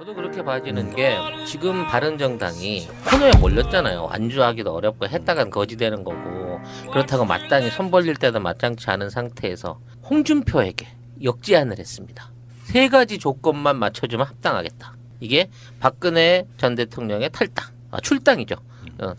저도 그렇게 봐지는 게 지금 바른정당이 코너에 몰렸잖아요. 완주하기도 어렵고 했다간 거지되는 거고 그렇다고 마땅히 손 벌릴 때도 마땅치 않은 상태에서 홍준표에게 역제안을 했습니다. 3가지 조건만 맞춰주면 합당하겠다. 이게 박근혜 전 대통령의 탈당, 출당이죠.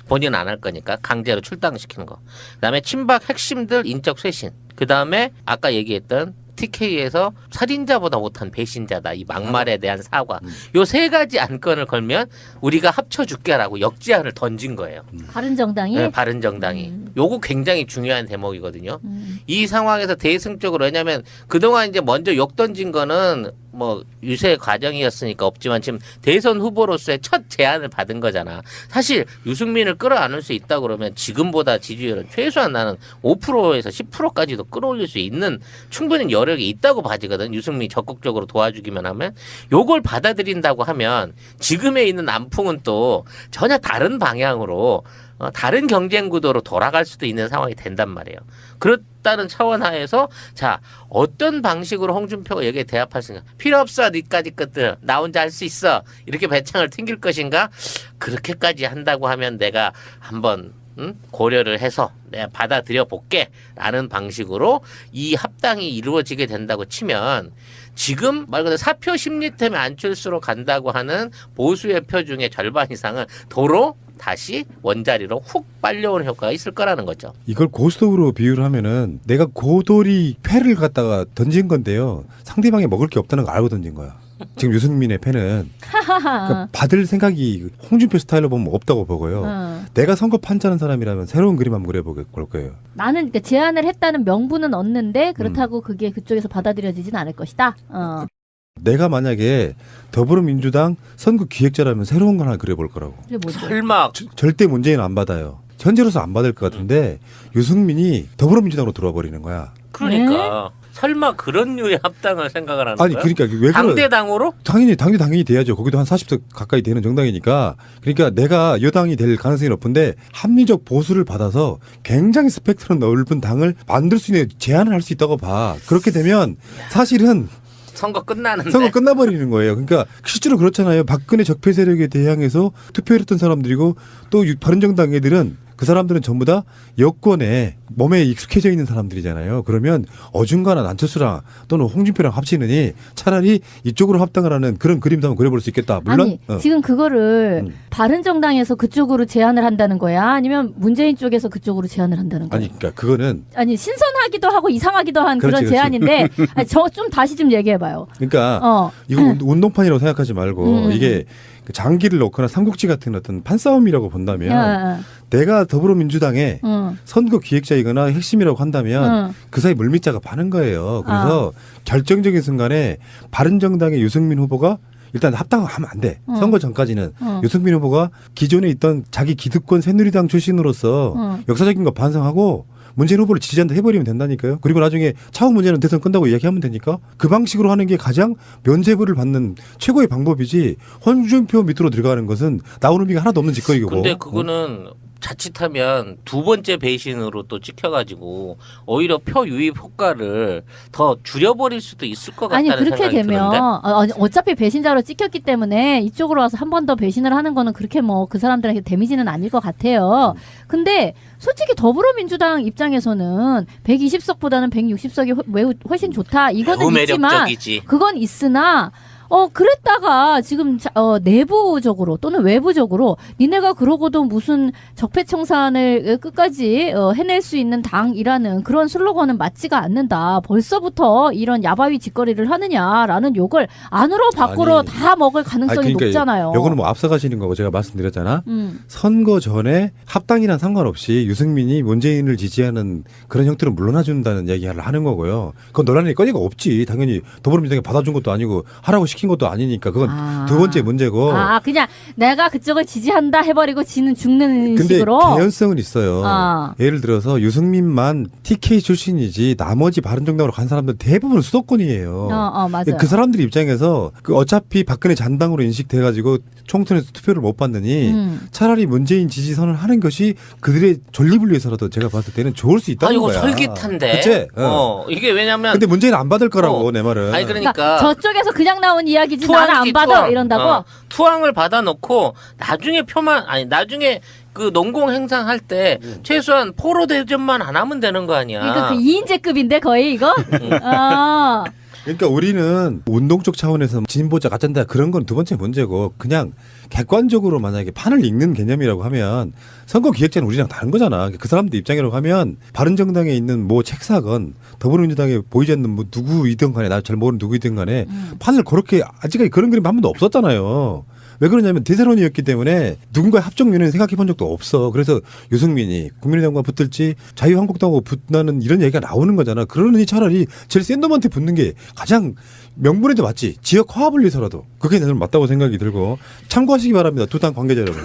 본인은 안 할 거니까 강제로 출당시키는 거. 그다음에 친박 핵심들 인적 쇄신. 그다음에 아까 얘기했던 TK에서 살인자보다 못한 배신자다. 이 막말에 대한 사과. 요 3가지 안건을 걸면 우리가 합쳐줄게라고 역제안을 던진 거예요. 바른정당이? 네, 바른정당이. 요거 굉장히 중요한 대목이거든요. 이 상황에서 대승적으로 왜냐하면 그동안 이제 먼저 욕 던진 거는 뭐 유세 과정이었으니까 없지만 지금 대선 후보로서의 첫 제안을 받은 거잖아. 사실 유승민을 끌어안을 수 있다 그러면 지금보다 지지율은 최소한 나는 5%에서 10%까지도 끌어올릴 수 있는 충분히 여력이 있다고 봐지거든. 유승민이 적극적으로 도와주기만 하면. 요걸 받아들인다고 하면 지금에 있는 남풍은 또 전혀 다른 방향으로 다른 경쟁 구도로 돌아갈 수도 있는 상황이 된단 말이에요. 그렇다는 차원 하에서 자 어떤 방식으로 홍준표가 여기에 대합할 생각 필요 없어 니까지 것들 나 혼자 할 수 있어 이렇게 배창을 튕길 것인가 그렇게까지 한다고 하면 내가 한번 고려를 해서 내가 받아들여 볼게 라는 방식으로 이 합당이 이루어지게 된다고 치면 지금 말 그대로 사표 심리 때문에 안철수로 간다고 하는 보수의 표 중에 절반 이상은 도로 다시 원자리로 훅 빨려오는 효과가 있을 거라는 거죠. 이걸 고스톱으로 비유를 하면은 내가 고돌이 패를 갖다가 던진 건데요. 상대방이 먹을 게 없다는 거 알고 던진 거야. 지금 유승민의 패는 그러니까 받을 생각이 홍준표 스타일로 보면 없다고 보고요. 내가 선거 판짜는 사람이라면 새로운 그림 한번 그려볼 거예요. 나는 그러니까 제안을 했다는 명분은 얻는데 그렇다고 그게 그쪽에서 받아들여지진 않을 것이다. 내가 만약에 더불어민주당 선거 기획자라면 새로운 걸 하나 그려볼 거라고. 그게 뭐지? 설마 절대 문재인 안 받아요. 현재로서 안 받을 것 같은데 유승민이 더불어민주당으로 들어와 버리는 거야. 그러니까 설마 그런 류의 합당을 생각을 하는 아니 거야? 그러니까 왜 당대당으로? 당연히 돼야죠. 거기도 한 40석 가까이 되는 정당이니까. 그러니까 내가 여당이 될 가능성이 높은데 합리적 보수를 받아서 굉장히 스펙트럼 넓은 당을 만들 수 있는 제안을 할 수 있다고 봐. 그렇게 되면 사실은 선거 끝나는데. 선거 끝나버리는 거예요. 그러니까 실제로 그렇잖아요. 박근혜 적폐 세력에 대항해서 투표를 했던 사람들이고 또 바른정당 애들은 그 사람들은 전부 다 여권에 몸에 익숙해져 있는 사람들이잖아요. 그러면 어중간한 안철수랑 또는 홍준표랑 합치느니 차라리 이쪽으로 합당을 하는 그런 그림도 한번 그려볼 수 있겠다. 물론 아니 지금 그거를 바른정당에서 그쪽으로 제안을 한다는 거야? 아니면 문재인 쪽에서 그쪽으로 제안을 한다는 거야? 아니 그러니까 그거는 아니 신선하기도 하고 이상하기도 한 그렇지, 그런 제안인데 아니, 좀 다시 좀 얘기해봐요. 그러니까 이거 운동판이라고 생각하지 말고 이게 장기를 놓거나 삼국지 같은 어떤 판싸움이라고 본다면 내가 더불어민주당의 선거 기획자이거나 핵심이라고 한다면 그 사이 물밑자가 파는 거예요. 그래서 결정적인 순간에 바른정당의 유승민 후보가 일단 합당하면 안 돼. 선거 전까지는 유승민 후보가 기존에 있던 자기 기득권 새누리당 출신으로서 역사적인 거 반성하고 문재인 후보를 지지한다 해버리면 된다니까요. 그리고 나중에 차후 문제는 대선 끝나고 이야기하면 되니까 그 방식으로 하는 게 가장 면죄부를 받는 최고의 방법이지 홍준표 밑으로 들어가는 것은 나오는 비가 하나도 없는 짓거리고. 근데 그거는 자칫하면 2번째 배신으로 또 찍혀가지고 오히려 표 유입 효과를 더 줄여버릴 수도 있을 것 같다는 아니 그렇게 생각이 되면 드는데? 어차피 배신자로 찍혔기 때문에 이쪽으로 와서 한 번 더 배신을 하는 거는 그렇게 뭐 그 사람들에게 데미지는 아닐 것 같아요. 근데 솔직히 더불어민주당 입장에서는 120석보다는 160석이 훨씬 좋다. 이거는 매우 있지만 매력적이지. 그건 있으나 그랬다가 지금 내부적으로 또는 외부적으로 니네가 그러고도 무슨 적폐청산을 끝까지 해낼 수 있는 당이라는 그런 슬로건은 맞지가 않는다. 벌써부터 이런 야바위 짓거리를 하느냐라는 욕을 안으로 밖으로 아니, 다 먹을 가능성이 그러니까 높잖아요. 이거는 뭐 앞서가시는 거고 제가 말씀드렸잖아. 선거 전에 합당이랑 상관없이 유승민이 문재인을 지지하는 그런 형태로 물러나준다는 얘기를 하는 거고요. 그건 논란의 꺼니가 없지. 당연히 더불어민주당이 받아준 것도 아니고 하라고 시킨 것도 아니니까 그건 두 번째 문제고. 그냥 내가 그쪽을 지지한다 해버리고 지는 죽는 근데 식으로. 개연성은 있어요. 예를 들어서 유승민만 TK 출신이지 나머지 바른정당으로 간 사람들 대부분 수도권이에요. 맞아요. 그 사람들 입장에서 어차피 박근혜 잔당으로 인식돼가지고 총선에서 투표를 못 받느니 차라리 문재인 지지선을 하는 것이 그들의 존립을 위해서라도 제가 봤을 때는 좋을 수 있다는 이거 거야. 솔깃한데. 그치? 이게 왜냐면. 근데 문재인 안 받을 거라고 내 말은. 아니 그러니까 저쪽에서 그냥 나온 이야기지 나는 안 받아 이런다고. 투항을 받아놓고 나중에 그 농공 행상할 때 최소한 포로 대접만 안 하면 되는 거 아니야. 그러니까 그 2인제급인데 거의 이거. 아. 그러니까 우리는 운동 쪽 차원에서 진보자 가짠다 그런 건 두 번째 문제고 그냥 객관적으로 만약에 판을 읽는 개념이라고 하면 선거 기획자는 우리랑 다른 거잖아. 그 사람들 입장이라고 하면 바른정당에 있는 뭐 책사건 더불어민주당에 보이지 않는 뭐 누구이든 간에 나 잘 모르는 누구이든 간에 판을 그렇게 아직까지 그런 그림 한 번도 없었잖아요. 왜 그러냐면 대세론이었기 때문에 누군가의 합종 면에 생각해 본 적도 없어. 그래서 유승민이 국민의당과 붙을지 자유한국당하고 붙나는 이런 얘기가 나오는 거잖아. 그러니 차라리 제일 센 놈한테 붙는 게 가장 명분에도 맞지. 지역 화합을 위해서라도. 그게 저는 맞다고 생각이 들고 참고하시기 바랍니다. 두 당 관계자 여러분.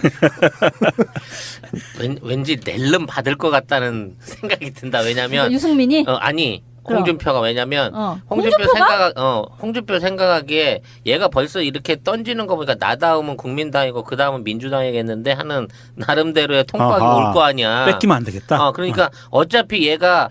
왠지 낼름 받을 것 같다는 생각이 든다. 왜냐면 유승민이 아니 홍준표가 왜냐면 홍준표가? 홍준표 생각하기에 얘가 벌써 이렇게 던지는 거 보니까 나 다음은 국민당이고 그 다음은 민주당이겠는데 하는 나름대로의 통박이 올 거 아니야. 뺏기면 안 되겠다. 그러니까 어차피 얘가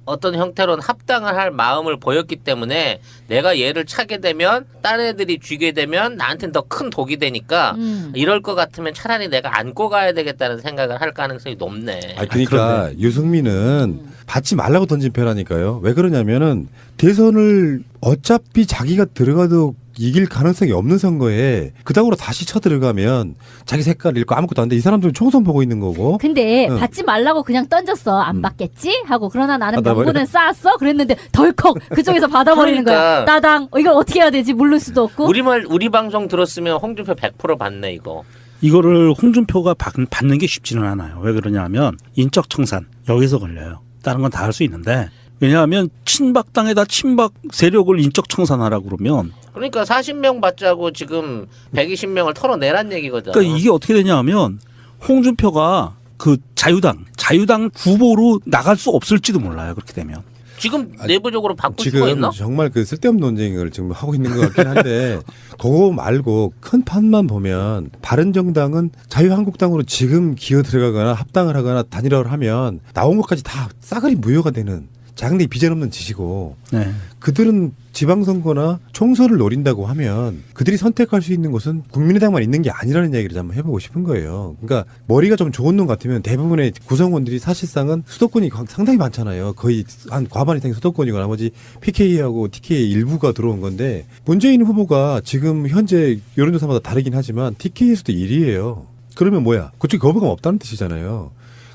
어떤 형태로는 합당을 할 마음을 보였기 때문에 내가 얘를 차게 되면 딴 애들이 쥐게 되면 나한테는 더 큰 독이 되니까 이럴 것 같으면 차라리 내가 안고 가야 되겠다는 생각을 할 가능성이 높네. 그러니까 유승민은 받지 말라고 던진 표라니까요. 왜 그러냐면은 대선을 어차피 자기가 들어가도 이길 가능성이 없는 선거에 그당으로 다시 쳐들어가면 자기 색깔 읽고 아무것도 안 돼. 이 사람들은 총선 보고 있는 거고. 근데 받지 말라고 그냥 던졌어. 안 받겠지? 하고 그러나 나는 명분은 쌓았어? 그랬는데 덜컥 그쪽에서 받아버리는 거야. 따당. 이걸 어떻게 해야 되지? 물을 수도 없고. 우리 방송 들었으면 홍준표 100% 받네 이거. 이거를 홍준표가 받는 게 쉽지는 않아요. 왜 그러냐면 인적 청산 여기서 걸려요. 다른 건 다 할 수 있는데 왜냐하면 친박당에다 친박 세력을 인적 청산하라고 그러면 그러니까 40명 받자고 지금 120명을 털어내란 얘기거든. 그러니까 이게 어떻게 되냐 하면 홍준표가 그 자유당 후보로 나갈 수 없을지도 몰라요. 그렇게 되면. 지금 내부적으로 바꿀 수가 지금 있나? 정말 그 쓸데없는 논쟁을 지금 하고 있는 것 같긴 한데 그거 말고 큰 판만 보면 바른정당은 자유한국당으로 지금 기어 들어가거나 합당을 하거나 단일화를 하면 나온 것까지 다 싸그리 무효가 되는 장래 비전없는 짓이고 네. 그들은 지방선거나 총선을 노린다고 하면 그들이 선택할 수 있는 곳은 국민의당만 있는 게 아니라는 이야기를 한번 해보고 싶은 거예요. 그러니까 머리가 좀 좋은 놈 같으면 대부분의 구성원들이 사실상은 수도권이 상당히 많잖아요. 거의 한 과반 이상이 수도권이고 나머지 PK하고 TK 일부가 들어온 건데 문재인 후보가 지금 현재 여론조사마다 다르긴 하지만 TK에서도 1위예요. 그러면 뭐야? 그쪽에 거부감 없다는 뜻이잖아요.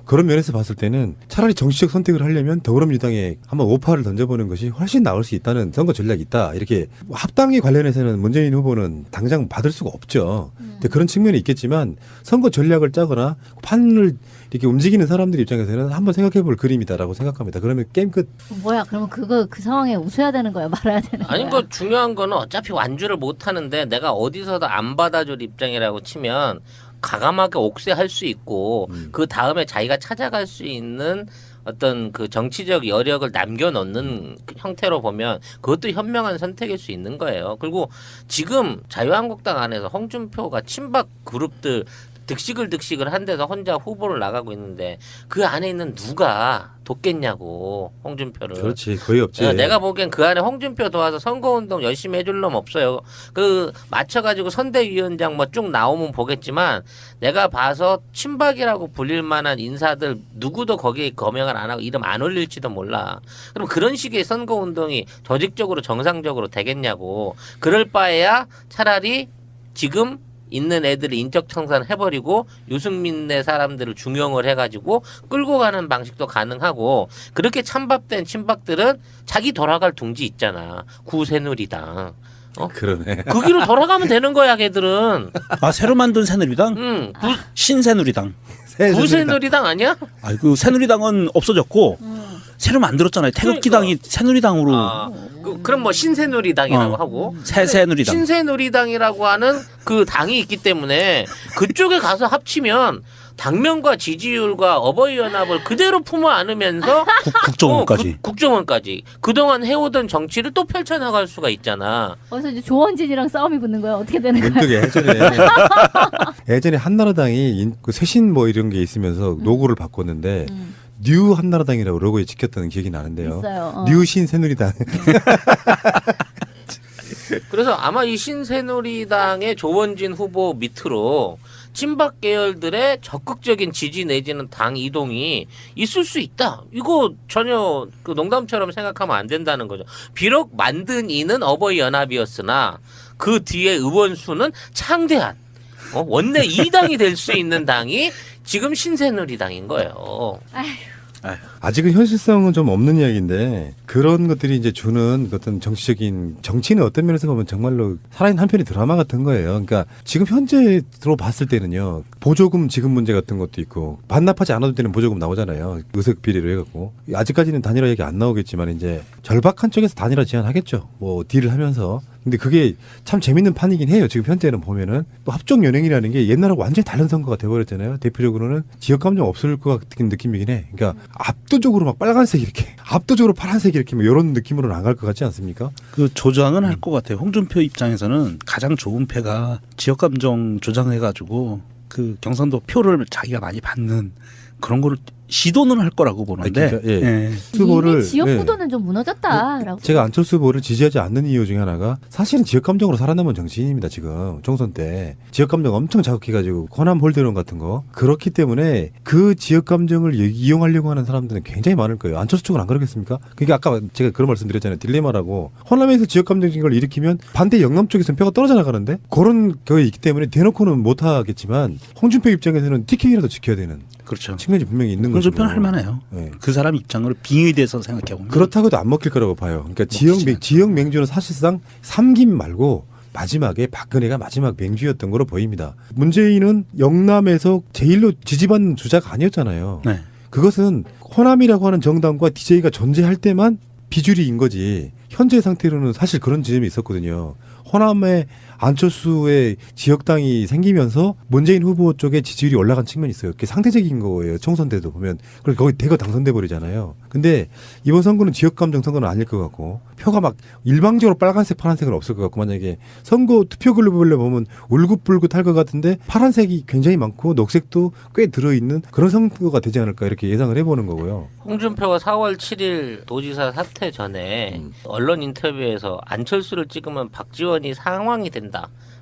그런 면에서 봤을 때는 차라리 정치적 선택을 하려면 더불어민주당에 한번 오파를 던져보는 것이 훨씬 나을 수 있다는 선거 전략이 있다. 이렇게 합당에 관련해서는 문재인 후보는 당장 받을 수가 없죠. 근데 그런 측면이 있겠지만 선거 전략을 짜거나 판을 이렇게 움직이는 사람들 입장에서는 한번 생각해볼 그림이다라고 생각합니다. 그러면 게임 끝. 뭐야? 그러면 그 상황에 웃어야 되는 거야? 말아야 되는 거야? 아니 그 중요한 거는 어차피 완주를 못 하는데 내가 어디서도 안 받아줄 입장이라고 치면 가감하게 옥죄할 수 있고 그 다음에 자기가 찾아갈 수 있는 어떤 그 정치적 여력을 남겨놓는 형태로 보면 그것도 현명한 선택일 수 있는 거예요. 그리고 지금 자유한국당 안에서 홍준표가 친박 그룹들 득식을 한 데서 혼자 후보를 나가고 있는데 그 안에 있는 누가 돕겠냐고 홍준표를. 그렇지 거의 없지. 내가 보기엔 그 안에 홍준표 도와서 선거운동 열심히 해줄 놈 없어요. 그 맞춰가지고 선대위원장 뭐 쭉 나오면 보겠지만 내가 봐서 친박이라고 불릴 만한 인사들 누구도 거기에 검역을 안 하고 이름 안 올릴지도 몰라. 그럼 그런 식의 선거운동이 조직적으로 정상적으로 되겠냐고. 그럴 바에야 차라리 지금 있는 애들을 인적 청산 해버리고 유승민네 사람들을 중용을 해가지고 끌고 가는 방식도 가능하고 그렇게 찬밥된 친박들은 자기 돌아갈 둥지 있잖아. 구새누리당. 그러네. 그 길로 돌아가면 되는 거야, 걔들은. 새로 만든 새누리당? 신새누리당. 구새누리당 아니야? 그 새누리당은 없어졌고 새로 만들었잖아요. 태극기당이 새누리당으로. 그럼 뭐 신새누리당이라고 하고 새누리당. 신새누리당이라고 하는 그 당이 있기 때문에 그쪽에 가서 합치면 당면과 지지율과 어버이연합을 그대로 품어 안으면서 국정원까지. 국정원까지 그동안 해오던 정치를 또 펼쳐나갈 수가 있잖아. 그래서 이제 조원진이랑 싸움이 붙는 거야. 어떻게 되는 거야? 문득 예전에 한나라당이 그 쇄신 뭐 이런 게 있으면서 로고를 바꿨는데 뉴 한나라당이라고 로고에 찍혔던 기억이 나는데요. 있어요. 뉴 신새누리당. 그래서 아마 이 신새누리당의 조원진 후보 밑으로 친박 계열들의 적극적인 지지 내지는 당 이동이 있을 수 있다. 이거 전혀 그 농담처럼 생각하면 안 된다는 거죠. 비록 만든 이는 어버이 연합이었으나 그 뒤에 의원 수는 창대한 원내 2당이 될 수 있는 당이 지금 신새누리당인 거예요. 아직은 현실성은 좀 없는 이야기인데 그런 것들이 이제 주는 어떤 정치는 어떤 면에서 보면 정말로 살아있는 한편의 드라마 같은 거예요. 그러니까 지금 현재로 봤을 때는요. 보조금 지급 문제 같은 것도 있고 반납하지 않아도 되는 보조금 나오잖아요. 의석 비리로 해갖고 아직까지는 단일화 얘기 안 나오겠지만 이제 절박한 쪽에서 단일화 제안하겠죠. 뭐 딜을 하면서. 근데 그게 참 재밌는 판이긴 해요. 지금 현재는 보면은 또 합종 연행이라는 게 옛날하고 완전히 다른 선거가 돼버렸잖아요. 대표적으로는 지역 감정 없을 것 같은 느낌이긴 해. 그러니까 압도적으로 막 빨간색 이렇게, 압도적으로 파란색 이렇게 뭐 이런 느낌으로는 안 갈 것 같지 않습니까? 그 조장은 할 것 같아요. 홍준표 입장에서는 가장 좋은 패가 지역 감정 조장해가지고 그 경상도 표를 자기가 많이 받는 그런 거를 시도는 할 거라고 보는데 그러니까, 예. 예. 이미 지역구도는 좀 무너졌다라고. 제가 안철수 후보를 지지하지 않는 이유 중에 하나가 사실은 지역 감정으로 살아남은 정치인입니다. 지금 총선 때 지역 감정 엄청 자극해가지고 호남 홀대론 같은 거 그렇기 때문에 그 지역 감정을 이용하려고 하는 사람들은 굉장히 많을 거예요. 안철수 쪽은 안 그러겠습니까? 그러니까 아까 제가 그런 말씀드렸잖아요. 딜레마라고 호남에서 지역 감정적인 걸 일으키면 반대 영남 쪽에서는 표가 떨어져 나가는데 그런 게 있기 때문에 대놓고는 못 하겠지만 홍준표 입장에서는 TK라도 지켜야 되는. 그렇죠. 측면이 분명히 있는 거죠. 홍준표는 할 만해요. 네. 그 사람 입장으로 빙의돼서 생각해보면 그렇다고도 안 먹힐 거라고 봐요. 그러니까 지역 맹주는 사실상 삼김 말고 마지막에 박근혜가 마지막 맹주였던 거로 보입니다. 문재인은 영남에서 제일로 지지받는 주자가 아니었잖아요. 네. 그것은 호남이라고 하는 정당과 DJ가 존재할 때만 비주류인 거지. 현재 상태로는 사실 그런 지점이 있었거든요. 호남에 안철수의 지역당이 생기면서 문재인 후보 쪽에 지지율이 올라간 측면이 있어요. 그게 상대적인 거예요. 총선 때도 보면. 그래서 거기 대거 당선돼 버리잖아요. 근데 이번 선거는 지역 감정 선거는 아닐 것 같고 표가 막 일방적으로 빨간색 파란색은 없을 것 같고 만약에 선거 투표 글로벌로 보면 울긋불긋할 것 같은데 파란색이 굉장히 많고 녹색도 꽤 들어있는 그런 선거가 되지 않을까 이렇게 예상을 해보는 거고요. 홍준표가 4월 7일 도지사 사퇴 전에 언론 인터뷰에서 안철수를 찍으면 박지원이 상황이 된다.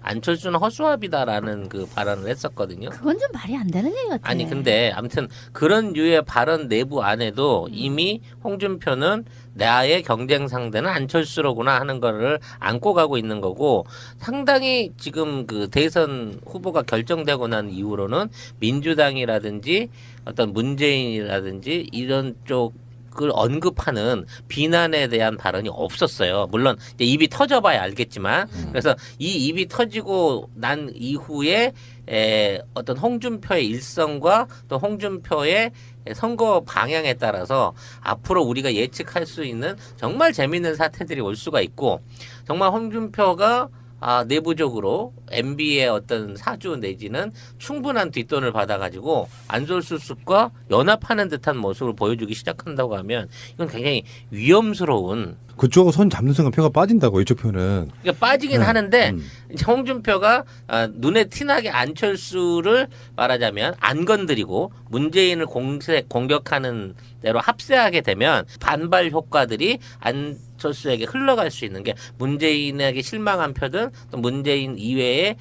안철수는 허수아비다라는 그 발언을 했었거든요. 그건 좀 말이 안 되는 얘기 같아요. 아니 근데 아무튼 그런 류의 발언 내부 안에도 이미 홍준표는 나의 경쟁 상대는 안철수로구나 하는 거를 안고 가고 있는 거고 상당히 지금 그 대선 후보가 결정되고 난 이후로는 민주당이라든지 어떤 문재인이라든지 이런 쪽 을 언급하는 비난에 대한 발언이 없었어요. 물론 이제 입이 터져봐야 알겠지만 그래서 이 입이 터지고 난 이후에 어떤 홍준표의 일성과 또 홍준표의 선거 방향에 따라서 앞으로 우리가 예측할 수 있는 정말 재미있는 사태들이 올 수가 있고 정말 홍준표가 내부적으로 MB의 어떤 사주 내지는 충분한 뒷돈을 받아가지고 안철수 측과 연합하는 듯한 모습을 보여주기 시작한다고 하면 이건 굉장히 위험스러운 그쪽하고 손 잡는 순간 표가 빠진다고 이쪽 표는. 그러니까 빠지긴 하는데 이제 홍준표가 눈에 티나게 안철수를 말하자면 안 건드리고 문재인을 공격하는 대로 합세하게 되면 반발 효과들이 안철수에게 흘러갈 수 있는 게 문재인에게 실망한 표든 또 문재인 이외에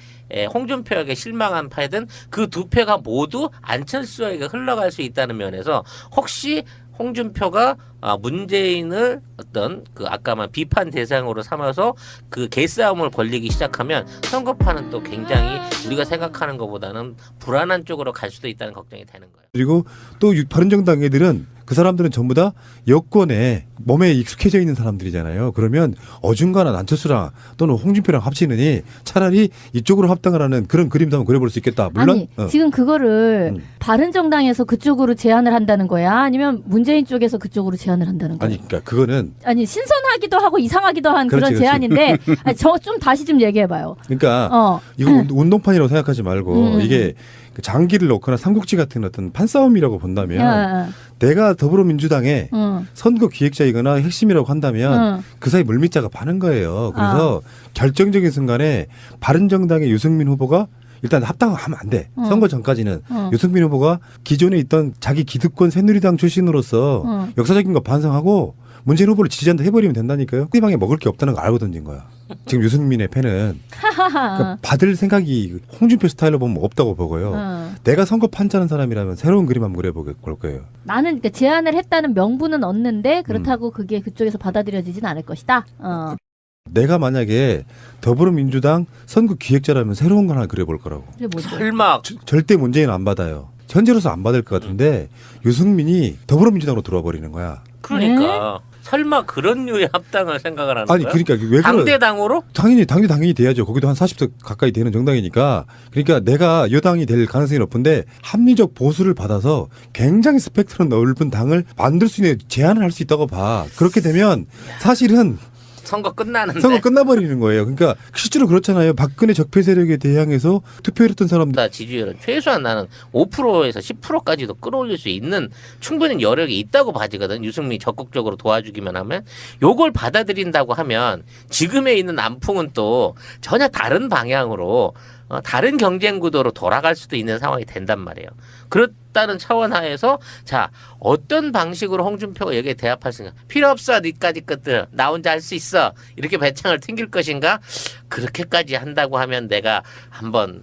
홍준표에게 실망한 패든 그 두 표가 모두 안철수에게 흘러갈 수 있다는 면에서 혹시 홍준표가 문재인을 어떤 그 아까 말 비판 대상으로 삼아서 그 개싸움을 벌리기 시작하면 선거판은 또 굉장히 우리가 생각하는 것보다는 불안한 쪽으로 갈 수도 있다는 걱정이 되는 거예요. 그리고 또 바른정당 애들은 그 사람들은 전부 다 여권에 몸에 익숙해져 있는 사람들이잖아요. 그러면 어중간한 안철수랑 또는 홍준표랑 합치느니 차라리 이쪽으로 합당을 하는 그런 그림도 한번 그려볼 수 있겠다. 물론 아니 지금 그거를 바른정당에서 그쪽으로 제안을 한다는 거야? 아니면 문재인 쪽에서 그쪽으로 제안을 한다는 거야? 아니 그러니까 그거는 아니 신선하기도 하고 이상하기도 한 그렇지, 그런 제안인데 아니, 좀 다시 좀 얘기해봐요. 그러니까 이거 운동판이라고 생각하지 말고 이게 장기를 놓거나 삼국지 같은 어떤 판싸움이라고 본다면 내가 더불어민주당의 선거 기획자이거나 핵심이라고 한다면 그 사이 물밑자가 파는 거예요. 그래서 결정적인 순간에 바른정당의 유승민 후보가 일단 합당하면 안 돼. 선거 전까지는 유승민 후보가 기존에 있던 자기 기득권 새누리당 출신으로서 역사적인 거 반성하고 문재인 후보를 지지한다 해버리면 된다니까요. 상대방에 먹을 게 없다는 걸 알고 던진 거야. 지금 유승민의 패는 그러니까 받을 생각이 홍준표 스타일로 보면 없다고 보고요. 내가 선거 판짜는 사람이라면 새로운 그림 한번 그려볼 거예요. 나는 그러니까 제안을 했다는 명분은 얻는데 그렇다고 그게 그쪽에서 받아들여지진 않을 것이다. 내가 만약에 더불어민주당 선거 기획자라면 새로운 걸 하나 그려볼 거라고. 그게 뭐지? 설마 절대 문재인은 안 받아요. 현재로서 안 받을 것 같은데 유승민이 더불어민주당으로 들어와 버리는 거야. 그러니까 설마 그런 류의 합당을 생각을 하는 아니 거야? 그러니까 왜 그래? 당대당으로? 당연히 돼야죠. 거기도 한 40석 가까이 되는 정당이니까. 그러니까 내가 여당이 될 가능성이 높은데 합리적 보수를 받아서 굉장히 스펙트럼 넓은 당을 만들 수 있는 제안을 할 수 있다고 봐. 그렇게 되면 사실은 선거 끝나는데. 선거 끝나버리는 거예요. 그러니까 실제로 그렇잖아요. 박근혜 적폐 세력에 대항해서 투표를 했던 사람들. 나 지지율은 최소한 나는 5%에서 10%까지도 끌어올릴 수 있는 충분히 여력이 있다고 봐지거든. 유승민이 적극적으로 도와주기만 하면. 요걸 받아들인다고 하면 지금에 있는 남풍은 또 전혀 다른 방향으로 다른 경쟁 구도로 돌아갈 수도 있는 상황이 된단 말이에요. 그렇다는 차원 하에서 자 어떤 방식으로 홍준표가 여기에 대합할 수 있는가. 필요 없어 니까지 것들 나 혼자 할 수 있어 이렇게 배짱을 튕길 것인가. 그렇게까지 한다고 하면 내가 한번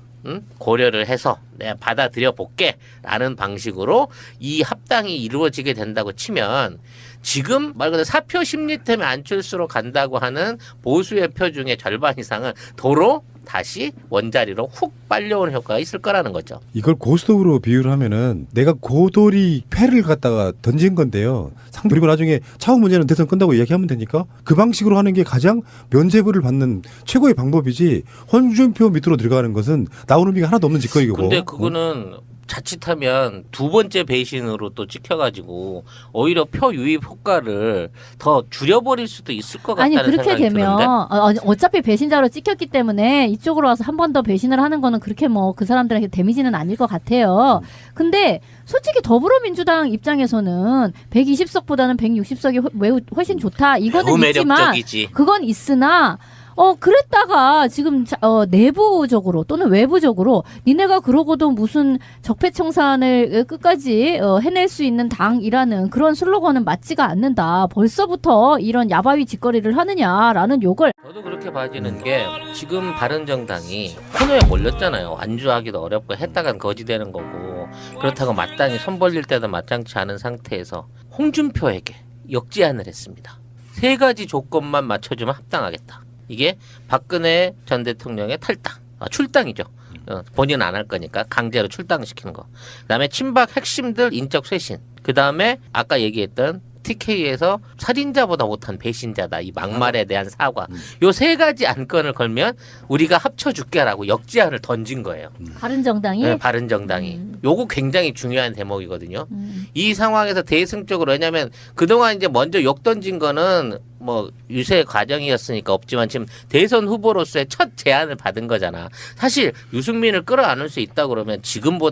고려를 해서 내가 받아들여 볼게 라는 방식으로 이 합당이 이루어지게 된다고 치면 지금 말 그대로 사표 심리 때문에 안철수로 간다고 하는 보수의 표 중에 절반 이상은 도로 다시 원자리로 훅 빨려오는 효과가 있을 거라는 거죠. 이걸 고스톱으로 비유를 하면은 내가 고돌이 패를 갖다가 던진 건데요. 그리고 나중에 차후 문제는 대선 끝나고 이야기하면 되니까 그 방식으로 하는 게 가장 면죄부를 받는 최고의 방법이지 홍준표 밑으로 들어가는 것은 나오는 의미가 하나도 없는 짓거리고. 근데 그거는 자칫하면 두 번째 배신으로 또 찍혀가지고 오히려 표 유입 효과를 더 줄여버릴 수도 있을 것 아니 같다는 그렇게 생각이 되면 드는데. 어차피 배신자로 찍혔기 때문에 이쪽으로 와서 한 번 더 배신을 하는 거는 그렇게 뭐 그 사람들에게 데미지는 아닐 것 같아요. 근데 솔직히 더불어민주당 입장에서는 120석보다는 160석이 매우 훨씬 좋다. 이거는 매우 있지만 매력적이지. 그건 있으나 그랬다가 지금 내부적으로 또는 외부적으로 니네가 그러고도 무슨 적폐청산을 끝까지 해낼 수 있는 당이라는 그런 슬로건은 맞지가 않는다. 벌써부터 이런 야바위 짓거리를 하느냐라는 욕을. 저도 그렇게 봐지는 게 지금 바른정당이 코너에 몰렸잖아요. 완주하기도 어렵고 했다간 거지되는 거고 그렇다고 마땅히 손 벌릴 때도 마땅치 않은 상태에서 홍준표에게 역제안을 했습니다. 3가지 조건만 맞춰주면 합당하겠다. 이게 박근혜 전 대통령의 탈당, 출당이죠. 본인은 안 할 거니까 강제로 출당시키는 거. 그다음에 친박 핵심들 인적 쇄신. 그다음에 아까 얘기했던 TK에서 살인자보다 못한 배신자다. 이 막말에 대한 사과. 요 3가지 안건을 걸면 우리가 합쳐줄게라고 역제안을 던진 거예요. 바른정당이? 네, 바른정당이. 요거 굉장히 중요한 대목이거든요. 이 상황에서 대승적으로 왜냐하면 그동안 이제 먼저 욕 던진 거는 뭐 유세 과정이었으니까 없지만 지금 대선 후보로서의 첫 제안을 받은 거잖아. 사실 유승민을 끌어안을 수 있다 그러면 지금보다